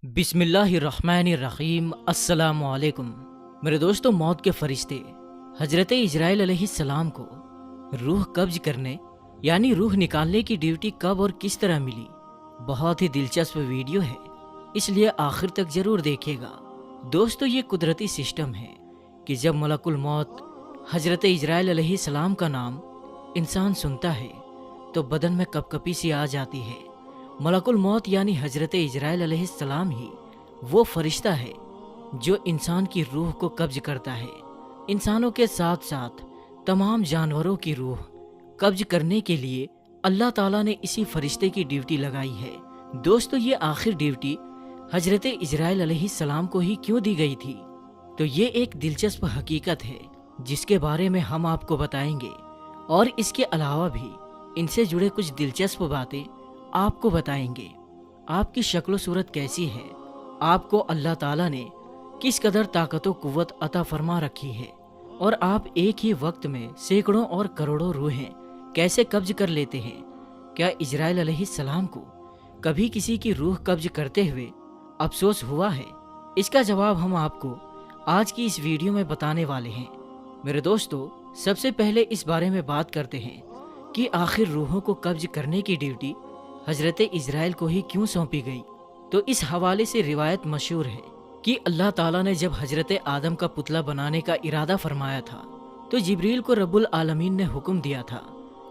بسم اللہ الرحمن الرحیم۔ السلام علیکم میرے دوستوں، موت کے فرشتے حضرت اسرائیل علیہ السلام کو روح قبض کرنے یعنی روح نکالنے کی ڈیوٹی کب اور کس طرح ملی؟ بہت ہی دلچسپ ویڈیو ہے، اس لیے آخر تک ضرور دیکھے گا۔ دوستو، یہ قدرتی سسٹم ہے کہ جب ملک الموت حضرت اسرائیل علیہ السلام کا نام انسان سنتا ہے تو بدن میں کپکپی سی آ جاتی ہے۔ ملک الموت یعنی حضرت اسرائیل علیہ السلام ہی وہ فرشتہ ہے جو انسان کی روح کو قبض کرتا ہے۔ انسانوں کے ساتھ ساتھ تمام جانوروں کی روح قبض کرنے کے لیے اللہ تعالیٰ نے اسی فرشتے کی ڈیوٹی لگائی ہے۔ دوستو، یہ آخر ڈیوٹی حضرت اسرائیل علیہ السلام کو ہی کیوں دی گئی تھی؟ تو یہ ایک دلچسپ حقیقت ہے جس کے بارے میں ہم آپ کو بتائیں گے، اور اس کے علاوہ بھی ان سے جڑے کچھ دلچسپ باتیں آپ کو بتائیں گے۔ آپ کی شکل و صورت کیسی ہے، آپ کو اللہ تعالیٰ نے کس قدر طاقت و قوت عطا فرما رکھی ہے، اور آپ ایک ہی وقت میں سینکڑوں اور کروڑوں روحیں کیسے قبض کر لیتے ہیں۔ کیا اسرائیل علیہ السلام کو کبھی کسی کی روح قبض کرتے ہوئے افسوس ہوا ہے؟ اس کا جواب ہم آپ کو آج کی اس ویڈیو میں بتانے والے ہیں۔ میرے دوستو، سب سے پہلے اس بارے میں بات کرتے ہیں کہ آخر روحوں کو قبض کرنے کی ڈیوٹی حضرت اسرائیل کو ہی کیوں سونپی گئی؟ تو اس حوالے سے روایت مشہور ہے کہ اللہ تعالیٰ نے جب حضرت آدم کا پتلا بنانے کا ارادہ فرمایا تھا تو جبریل کو رب العالمین نے حکم دیا تھا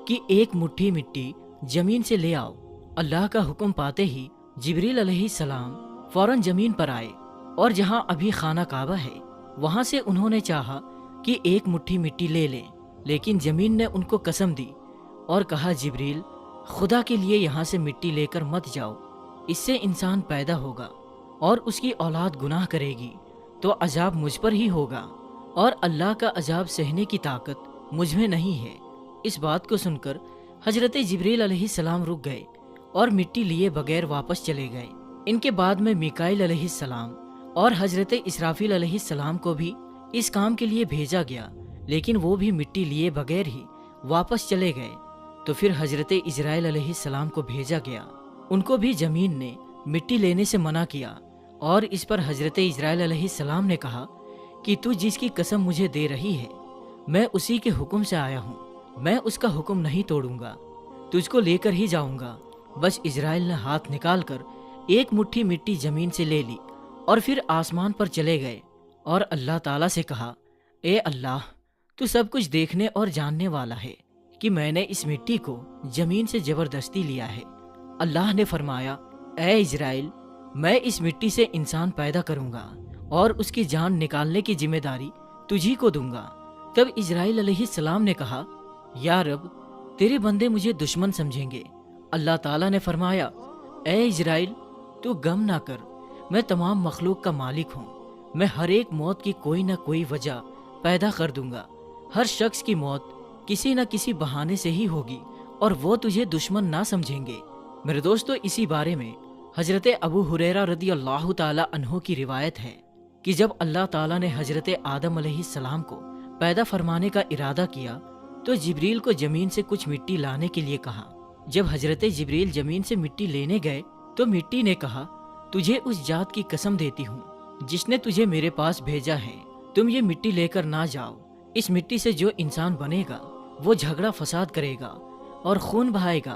کہ ایک مٹھی مٹی زمین سے لے آؤ۔ اللہ کا حکم پاتے ہی جبریل علیہ السلام فوراً زمین پر آئے، اور جہاں ابھی خانہ کعبہ ہے وہاں سے انہوں نے چاہا کہ ایک مٹھی مٹی لے لیں، لیکن زمین نے ان کو قسم دی اور کہا، جبریل، خدا کے لیے یہاں سے مٹی لے کر مت جاؤ، اس سے انسان پیدا ہوگا اور اس کی اولاد گناہ کرے گی تو عذاب مجھ پر ہی ہوگا، اور اللہ کا عذاب سہنے کی طاقت مجھ میں نہیں ہے۔ اس بات کو سن کر حضرت جبریل علیہ السلام رک گئے اور مٹی لیے بغیر واپس چلے گئے۔ ان کے بعد میں میکائیل علیہ السلام اور حضرت اسرافیل علیہ السلام کو بھی اس کام کے لیے بھیجا گیا، لیکن وہ بھی مٹی لیے بغیر ہی واپس چلے گئے۔ تو پھر حضرت اسرائیل علیہ السلام کو بھیجا گیا، ان کو بھی زمین نے مٹی لینے سے منع کیا، اور اس پر حضرت اسرائیل علیہ السلام نے کہا کہ تو جس کی قسم مجھے دے رہی ہے میں اسی کے حکم سے آیا ہوں، میں اس کا حکم نہیں توڑوں گا، تجھ کو لے کر ہی جاؤں گا۔ بس اسرائیل نے ہاتھ نکال کر ایک مٹھی مٹی زمین سے لے لی اور پھر آسمان پر چلے گئے، اور اللہ تعالیٰ سے کہا، اے اللہ، تو سب کچھ دیکھنے اور جاننے والا ہے کہ میں نے اس مٹی کو زمین سے زبردستی لیا ہے۔ اللہ نے فرمایا، اے اسرائیل، میں اس مٹی سے انسان پیدا کروں گا اور اس کی جان نکالنے کی ذمہ داری تجھی کو دوں گا۔ تب اسرائیل علیہ السلام نے کہا، یا رب، تیرے بندے مجھے دشمن سمجھیں گے۔ اللہ تعالیٰ نے فرمایا، اے اسرائیل، تو غم نہ کر، میں تمام مخلوق کا مالک ہوں، میں ہر ایک موت کی کوئی نہ کوئی وجہ پیدا کر دوں گا۔ ہر شخص کی موت کسی نہ کسی بہانے سے ہی ہوگی، اور وہ تجھے دشمن نہ سمجھیں گے۔ میرے دوستو، اسی بارے میں حضرت ابو ہریرہ رضی اللہ تعالی عنہ کی روایت ہے کہ جب اللہ تعالیٰ نے حضرت آدم علیہ السلام کو پیدا فرمانے کا ارادہ کیا تو جبریل کو زمین سے کچھ مٹی لانے کے لیے کہا۔ جب حضرت جبریل زمین سے مٹی لینے گئے تو مٹی نے کہا، تجھے اس ذات کی قسم دیتی ہوں جس نے تجھے میرے پاس بھیجا ہے، تم یہ مٹی لے کر نہ جاؤ۔ اس مٹی سے جو انسان بنے گا وہ جھگڑا فساد کرے گا اور خون بہائے گا،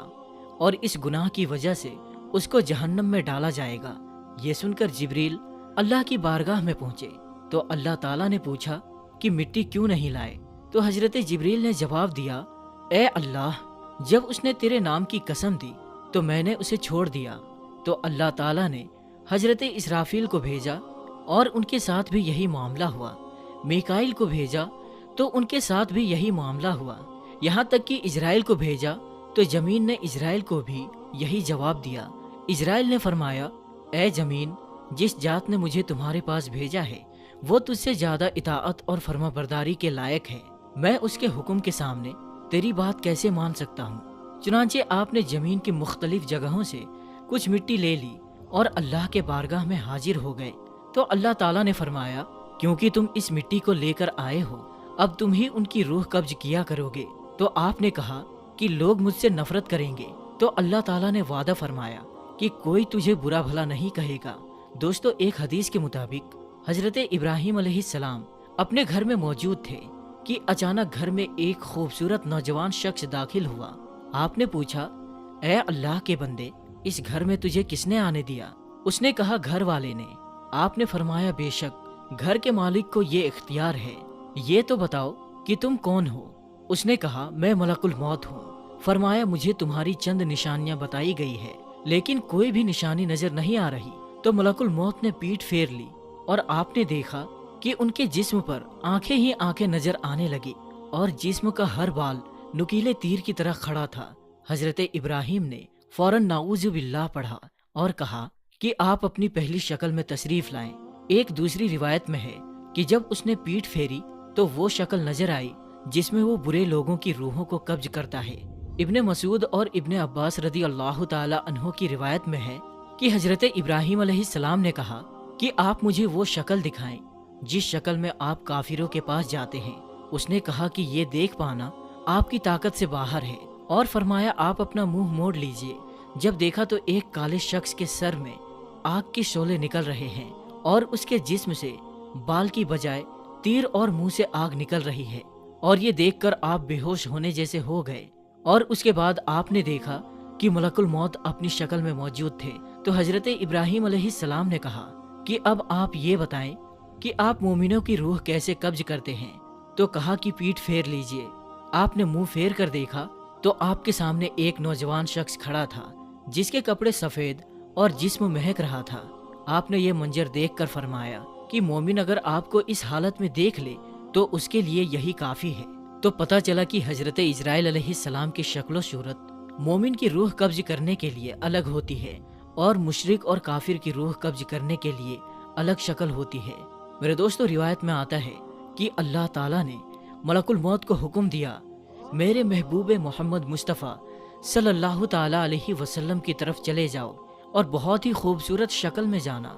اور اس گناہ کی وجہ سے اس کو جہنم میں ڈالا جائے گا۔ یہ سن کر جبریل اللہ کی بارگاہ میں پہنچے تو اللہ تعالیٰ نے پوچھا کہ مٹی کیوں نہیں لائے؟ تو حضرت جبریل نے جواب دیا، اے اللہ، جب اس نے تیرے نام کی قسم دی تو میں نے اسے چھوڑ دیا۔ تو اللہ تعالیٰ نے حضرت اسرافیل کو بھیجا اور ان کے ساتھ بھی یہی معاملہ ہوا، میکائیل کو بھیجا تو ان کے ساتھ بھی یہی معاملہ ہوا، یہاں تک کہ اسرائیل کو بھیجا تو زمین نے اسرائیل کو بھی یہی جواب دیا۔ اسرائیل نے فرمایا، اے زمین، جس ذات نے مجھے تمہارے پاس بھیجا ہے وہ تجھ سے زیادہ اطاعت اور فرما برداری کے لائق ہے، میں اس کے حکم کے سامنے تیری بات کیسے مان سکتا ہوں؟ چنانچہ آپ نے زمین کی مختلف جگہوں سے کچھ مٹی لے لی اور اللہ کے بارگاہ میں حاضر ہو گئے۔ تو اللہ تعالیٰ نے فرمایا، کیونکہ تم اس مٹی کو لے کر آئے ہو اب تم ہی ان کی روح قبض کیا کرو گے۔ تو آپ نے کہا کہ لوگ مجھ سے نفرت کریں گے، تو اللہ تعالیٰ نے وعدہ فرمایا کہ کوئی تجھے برا بھلا نہیں کہے گا، दोस्तों, एक हदीस के मुताबिक हजरत इब्राहिम अलैहिस्सलाम अपने घर में मौजूद थे कि अचानक घर में एक खूबसूरत नौजवान शख्स दाखिल हुआ। आपने पूछा, ए अल्लाह के बंदे, इस घर में तुझे किसने आने दिया? उसने कहा, घर वाले ने। आपने फरमाया, बेशक घर के मालिक को ये इख्तियार है, ये तो बताओ कि तुम कौन हो? उसने कहा, मैं मलकुल मौत हूँ। फरमाया, मुझे तुम्हारी चंद निशानियां बताई गई है, लेकिन कोई भी निशानी नजर नहीं आ रही। तो मलकुल मौत ने पीठ फेर ली और आपने देखा कि उनके जिस्म पर आंखें ही आंखें नजर आने लगी और जिस्म का हर बाल नुकीले तीर की तरह खड़ा था। हजरत इब्राहिम ने फौरन नाऊज़ु बिल्लाह पढ़ा और कहा कि आप अपनी पहली शक्ल में तशरीफ लाएं। एक दूसरी रिवायत में है कि जब उसने पीठ फेरी तो वो शक्ल नजर आई जिसमें वो बुरे लोगों की रूहों को कब्ज करता है। इब्ने मसूद और इब्ने अब्बास रदी अल्लाह ताला अन्हो की रिवायत में है कि हजरत इब्राहिम अलैहिस्सलाम ने कहा कि आप मुझे वो शक्ल दिखाएं जिस शक्ल में आप काफिरों के पास जाते हैं। उसने कहा कि ये देख पाना आपकी ताकत से बाहर है और फरमाया, आप अपना मुंह मोड़ लीजिए। जब देखा तो एक काले शख्स के सर में आग के शोले निकल रहे हैं और उसके जिस्म से बाल की बजाय तीर और मुंह से आग निकल रही है और ये देखकर आप बेहोश होने जैसे हो गए। और उसके बाद आपने देखा कि मलकुल मौत अपनी शक्ल में मौजूद थे। तो हजरत इब्राहिम अलैहिस्सलाम ने कहा कि अब आप ये बताएं कि आप मोमिनों की रूह कैसे कब्ज करते हैं? तो कहा कि पीठ फेर लीजिए। आपने मुंह फेर कर देखा तो आपके सामने एक नौजवान शख्स खड़ा था जिसके कपड़े सफेद और जिस्म महक रहा था। आपने ये मंजर देखकर फरमाया कि मोमिन अगर आपको इस हालत में देख ले तो उसके लिए यही काफी है। तो पता चला कि हजरत इजराइल अलैहिस्सलाम की शक्ल सूरत मोमिन की रूह कब्ज करने के लिए अलग होती है और मुशरिक और काफिर की रूह कब्ज करने के लिए अलग शक्ल होती है। मेरे दोस्तों, रिवायत में आता है कि अल्लाह ताला ने मलकुल मौत को हुक्म दिया, मेरे महबूब मोहम्मद मुस्तफ़ा सल्लल्लाहु ताला अलैहि वसल्लम की तरफ चले जाओ और बहुत ही खूबसूरत शक्ल में जाना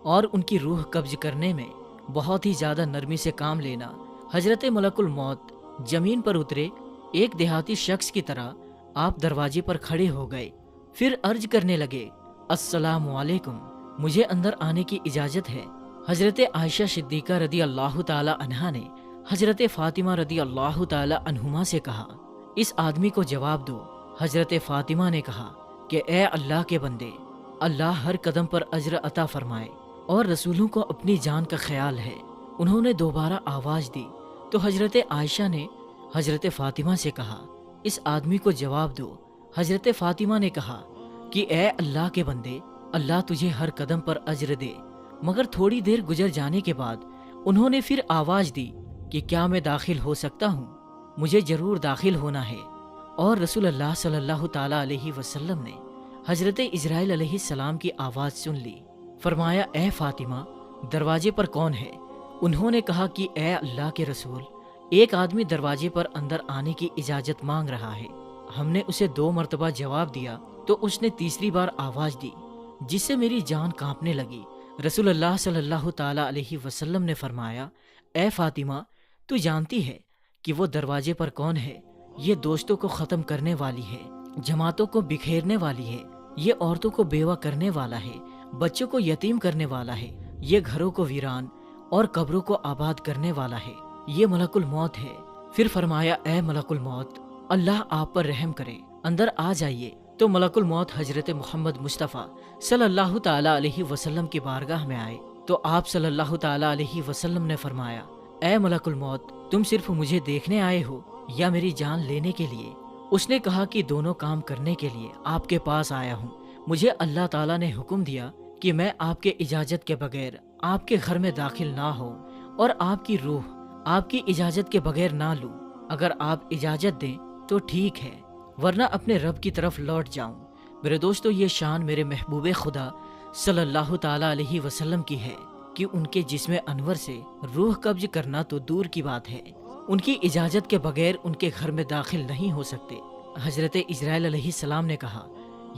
और उनकी रूह कब्ज करने में बहुत ही ज्यादा नरमी से काम लेना। हजरत मलकुल मौत जमीन पर उतरे एक देहाती शख्स की तरह आप दरवाजे पर खड़े हो गए। फिर अर्ज करने लगे, अस्सलामु अलैकुम, मुझे अंदर आने की इजाजत है। हजरत आयशा सिद्दीका रदी अल्लाह ताला अन्हा ने हजरत फातिमा रदी अल्लाह ताला अन्हुमा से कहा, इस आदमी को जवाब दो। हजरत फातिमा ने कहा कि ए अल्लाह के बंदे, अल्लाह हर कदम पर अजर अता फरमाए और रसूलों को अपनी जान का ख्याल है। उन्होंने दोबारा आवाज दी तो हजरत आयशा ने हजरत फातिमा से कहा, इस आदमी को जवाब दो। हजरत फातिमा ने कहा कि ए अल्लाह के बंदे, अल्लाह तुझे हर कदम पर अजर दे। मगर थोड़ी देर गुजर जाने के बाद उन्होंने फिर आवाज दी कि क्या मैं दाखिल हो सकता हूँ? मुझे जरूर दाखिल होना है। और रसूलुल्लाह सल्लल्लाहु ताला अलैहि वसल्लम ने हजरत इजराइल अलैहिस्सलाम की आवाज सुन ली। फरमाया, ए फातिमा, दरवाजे पर कौन है? उन्होंने कहा कि ए अल्लाह के रसूल, एक आदमी दरवाजे पर अंदर आने की इजाजत मांग रहा है। हमने उसे 2 मरतबा जवाब दिया तो उसने तीसरी बार आवाज दी जिससे मेरी जान कांपने लगी। रसूलुल्लाह सल्लल्लाहु ताला अलैहि वसल्लम ने फरमाया, ए फातिमा, तू जानती है कि वो दरवाजे पर कौन है? ये दोस्तों को खत्म करने वाली है, जमातों को बिखेरने वाली है, ये औरतों को बेवा करने वाला है, बच्चों को यतीम करने वाला है, ये घरों को वीरान और कब्रों को आबाद करने वाला है, ये मलकुल मौत है। फिर फरमाया, ए मलकुल मौत, अल्लाह आप पर रहम करे, अंदर आ जाइए। तो मलकुल मौत हजरत मोहम्मद मुस्तफ़ा सल्लल्लाहु ताला अलैहि वसल्लम की बारगाह में आए तो आप सल्लल्लाहु ताला अलैहि वसल्लम ने फरमाया, ए मलकुल मौत, तुम सिर्फ मुझे देखने आए हो या मेरी जान लेने के लिए? उसने कहा कि दोनों काम करने के लिए आपके पास आया हूँ। मुझे अल्लाह ताला ने हुक्म दिया कि मैं आपके इजाजत के बगैर आपके घर में दाखिल ना हो और आपकी रूह आपकी इजाजत के बगैर ना लूं। अगर आप इजाजत दें तो ठीक है, वरना अपने रब की तरफ लौट जाऊं। मेरे दोस्तों, ये शान मेरे महबूब खुदा सल्लल्लाहु ताला अलैहि वसल्लम की है कि उनके जिस्म अनवर से रूह कब्ज करना तो दूर की बात है, उनकी इजाजत के बगैर उनके घर में दाखिल नहीं हो सकते। हजरत इजराइल अलैहिस्सलाम ने कहा,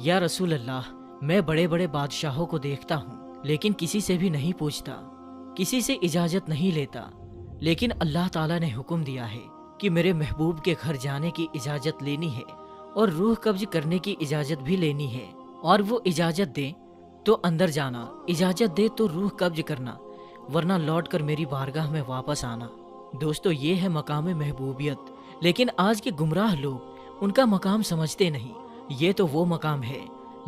या रसूल अल्लाह, मैं बड़े बड़े बादशाहों को देखता हूँ लेकिन किसी से भी नहीं पूछता, किसी से इजाजत नहीं लेता, लेकिन अल्लाह ताला ने हुक्म दिया है कि मेरे महबूब के घर जाने की इजाजत लेनी है और रूह कब्ज करने की इजाजत भी लेनी है, और वो इजाजत दें तो अंदर जाना, इजाजत दे तो रूह कब्ज करना, वरना लौट कर मेरी बारगाह में वापस आना। दोस्तों, ये है मकाम महबूबियत, लेकिन आज के गुमराह लोग उनका मकाम समझते नहीं। ये तो वो मकाम है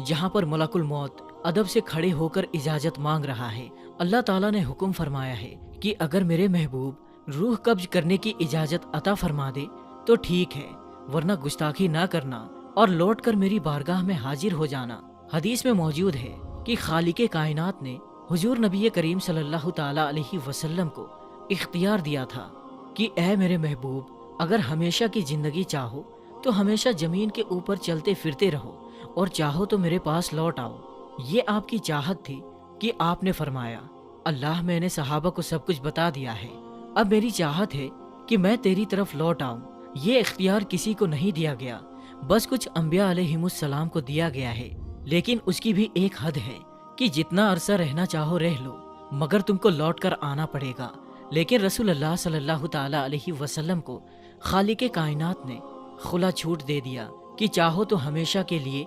जहाँ पर मलकुल मौत अदब से खड़े होकर इजाजत मांग रहा है। अल्लाह ताला ने हुक्म फरमाया है कि अगर मेरे महबूब रूह कब्ज करने की इजाजत अता फरमा दे तो ठीक है, वरना गुस्ताखी ना करना और लौट कर मेरी बारगाह में हाजिर हो जाना। हदीस में मौजूद है कि खालिके कायनात ने हुजूर नबी करीम सल्लल्लाहु ताला अलैहि वसल्लम को इख्तियार दिया था कि ऐ मेरे महबूब, अगर हमेशा की जिंदगी चाहो तो हमेशा जमीन के ऊपर चलते फिरते रहो, और चाहो तो मेरे पास लौट आओ। ये आपकी चाहत थी कि आपने फरमाया, अल्लाह, मैंने सहाबा को सब कुछ बता दिया है, अब मेरी चाहत है कि मैं तेरी तरफ लौट आऊं। ये इख्तियार किसी को नहीं दिया गया, बस कुछ अंबिया अलैहिमुस्सलाम को दिया गया है, लेकिन उसकी भी एक हद है कि जितना अरसा रहना चाहो रह लो, मगर तुमको लौट कर आना पड़ेगा। लेकिन रसूल अल्लाह सल्लल्लाहु ताला अलैहि वसल्लम को खालिके कायनात ने खुला छूट दे दिया कि चाहो तो हमेशा के लिए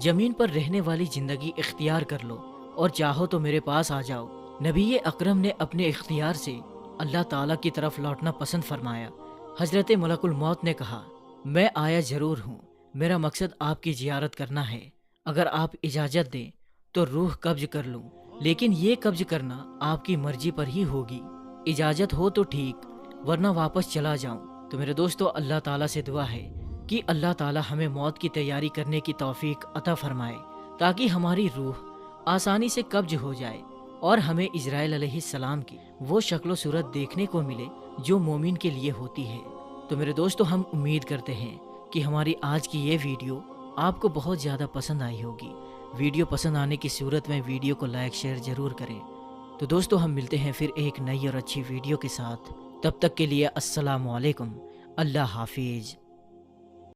जमीन पर रहने वाली जिंदगी इख्तियार कर लो, और चाहो तो मेरे पास आ जाओ। नबी अकरम ने अपने इख्तियार से अल्लाह ताला की तरफ लौटना पसंद फरमाया। हजरत मलकुल मौत ने कहा, मैं आया जरूर हूँ, मेरा मकसद आपकी जियारत करना है, अगर आप इजाजत दें तो रूह कब्ज कर लूँ, लेकिन ये कब्ज करना आपकी मर्जी पर ही होगी। इजाजत हो तो ठीक, वरना वापस चला जाऊं। तो मेरे दोस्तों, अल्लाह ताला से दुआ है कि अल्लाह ताला हमें मौत की तैयारी करने की तौफीक अता फरमाए, ताकि हमारी रूह आसानी से कब्ज हो जाए और हमें इजराइल अलैहिस्सलाम की वो शक्ल सूरत देखने को मिले जो मोमिन के लिए होती है। तो मेरे दोस्तों, हम उम्मीद करते हैं कि हमारी आज की ये वीडियो आपको बहुत ज़्यादा पसंद आई होगी। वीडियो पसंद आने की सूरत में वीडियो को लाइक शेयर ज़रूर करें। तो दोस्तों, हम मिलते हैं फिर एक नई और अच्छी वीडियो के साथ। तब तक के लिए अस्सलामु अलैकुम, अल्लाह हाफिज़।